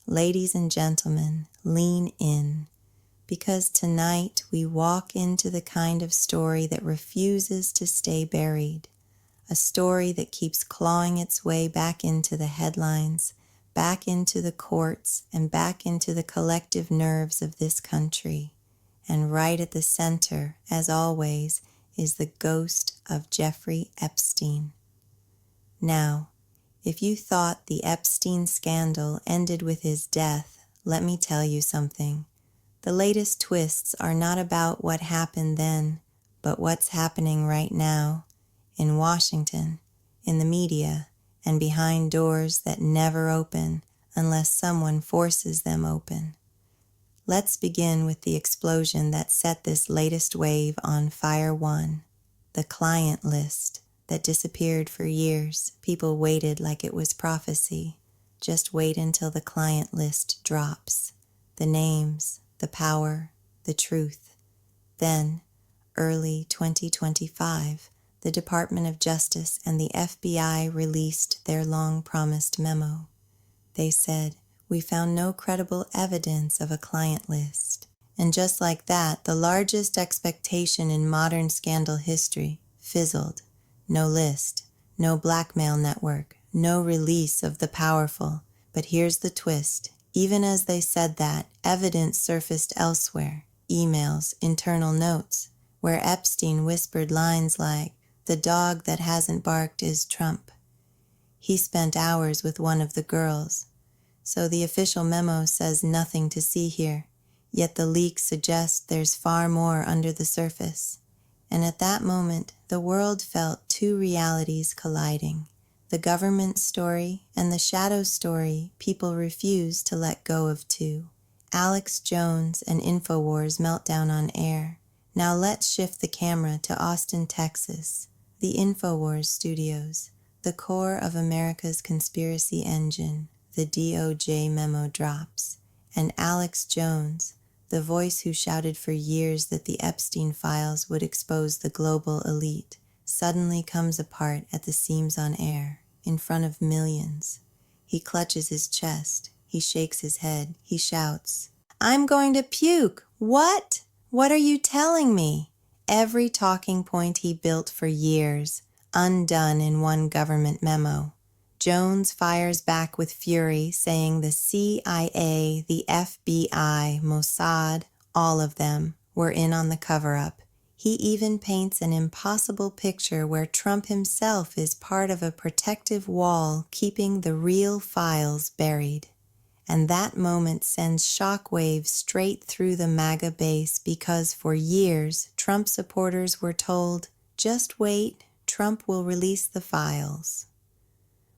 ladies and gentlemen, lean in, because tonight we walk into the kind of story that refuses to stay buried, a story that keeps clawing its way back into the headlines, back into the courts, and back into the collective nerves of this country. And right at the center, as always, is the ghost of Jeffrey Epstein. Now, if you thought the Epstein scandal ended with his death, let me tell you something. The latest twists are not about what happened then, but what's happening right now, in Washington, in the media, and behind doors that never open unless someone forces them open. Let's begin with the explosion that set this latest wave on fire one, the client list that disappeared for years. People waited like it was prophecy. Just wait until the client list drops. The names, the power, the truth. Then, early 2025, the Department of Justice and the FBI released their long-promised memo. They said, "We found no credible evidence of a client list." And just like that, the largest expectation in modern scandal history fizzled. No list, no blackmail network, no release of the powerful. But here's the twist. Even as they said that, evidence surfaced elsewhere. Emails, internal notes, where Epstein whispered lines like, "The dog that hasn't barked is Trump." He spent hours with one of the girls. So the official memo says nothing to see here, yet the leaks suggest there's far more under the surface. And at that moment, the world felt two realities colliding, the government story and the shadow story people refuse to let go of too. Alex Jones and InfoWars meltdown on air. Now let's shift the camera to Austin, Texas, the InfoWars studios, the core of America's conspiracy engine. The DOJ memo drops, and Alex Jones, the voice who shouted for years that the Epstein files would expose the global elite, suddenly comes apart at the seams on air, in front of millions. He clutches his chest, he shakes his head, he shouts, "I'm going to puke! What? What are you telling me?" Every talking point he built for years, undone in one government memo. Jones fires back with fury, saying the CIA, the FBI, Mossad, all of them, were in on the cover-up. He even paints an impossible picture where Trump himself is part of a protective wall keeping the real files buried. And that moment sends shockwaves straight through the MAGA base because for years, Trump supporters were told, "Just wait, Trump will release the files."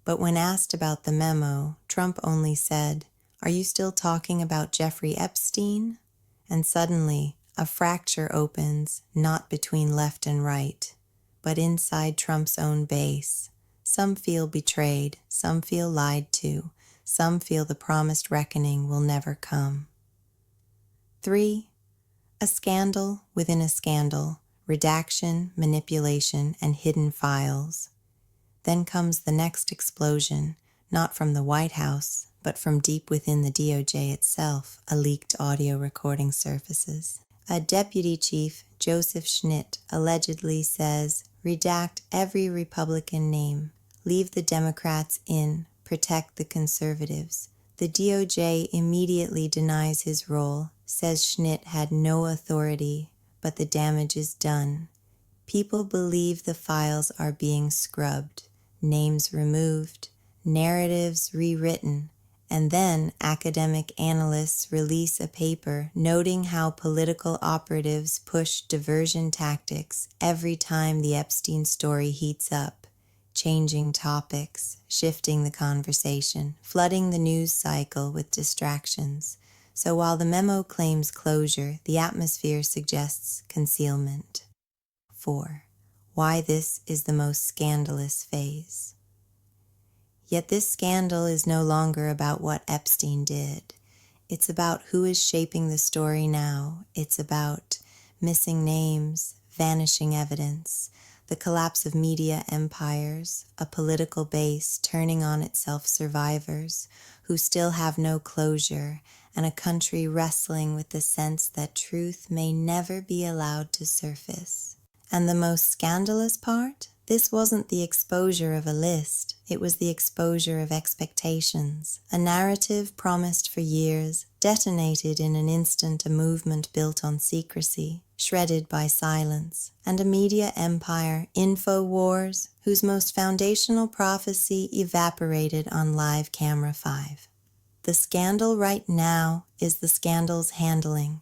But when asked about the memo, Trump only said, "Are you still talking about Jeffrey Epstein?" And suddenly, a fracture opens, not between left and right, but inside Trump's own base. Some feel betrayed, some feel lied to, some feel the promised reckoning will never come. 3. A scandal within a scandal, redaction, manipulation, and hidden files. Then comes the next explosion, not from the White House, but from deep within the DOJ itself. A leaked audio recording surfaces. A deputy chief, Joseph Schnitt, allegedly says, "Redact every Republican name. Leave the Democrats in. Protect the conservatives." The DOJ immediately denies his role, says Schnitt had no authority, but the damage is done. People believe the files are being scrubbed, names removed, narratives rewritten, and then academic analysts release a paper noting how political operatives push diversion tactics every time the Epstein story heats up, changing topics, shifting the conversation, flooding the news cycle with distractions. So while the memo claims closure, the atmosphere suggests concealment. 4. Why this is the most scandalous phase. Yet this scandal is no longer about what Epstein did. It's about who is shaping the story now. It's about missing names, vanishing evidence, the collapse of media empires, a political base turning on itself survivors who still have no closure, and a country wrestling with the sense that truth may never be allowed to surface. And the most scandalous part? This wasn't the exposure of a list, it was the exposure of expectations. A narrative promised for years, detonated in an instant, a movement built on secrecy, shredded by silence, and a media empire, InfoWars, whose most foundational prophecy evaporated on Live Camera 5. The scandal right now is the scandal's handling.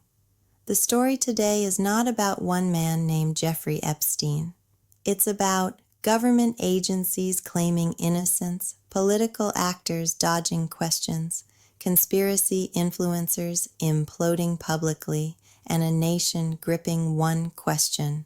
The story today is not about one man named Jeffrey Epstein. It's about government agencies claiming innocence, political actors dodging questions, conspiracy influencers imploding publicly, and a nation gripping one question: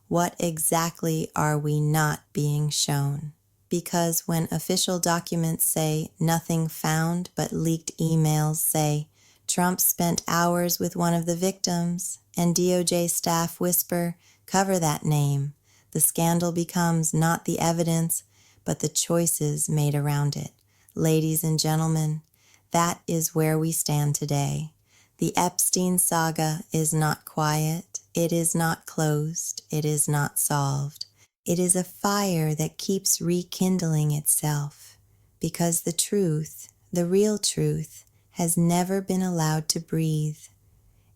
what exactly are we not being shown? Because when official documents say nothing found but leaked emails say Trump spent hours with one of the victims, and DOJ staff whisper, cover that name, the scandal becomes not the evidence, but the choices made around it. Ladies and gentlemen, that is where we stand today. The Epstein saga is not quiet, it is not closed, it is not solved. It is a fire that keeps rekindling itself, because the truth, the real truth, has never been allowed to breathe.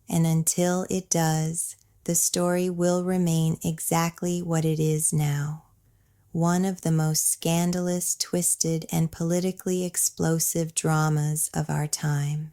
And until it does, the story will remain exactly what it is now. One of the most scandalous, twisted, and politically explosive dramas of our time.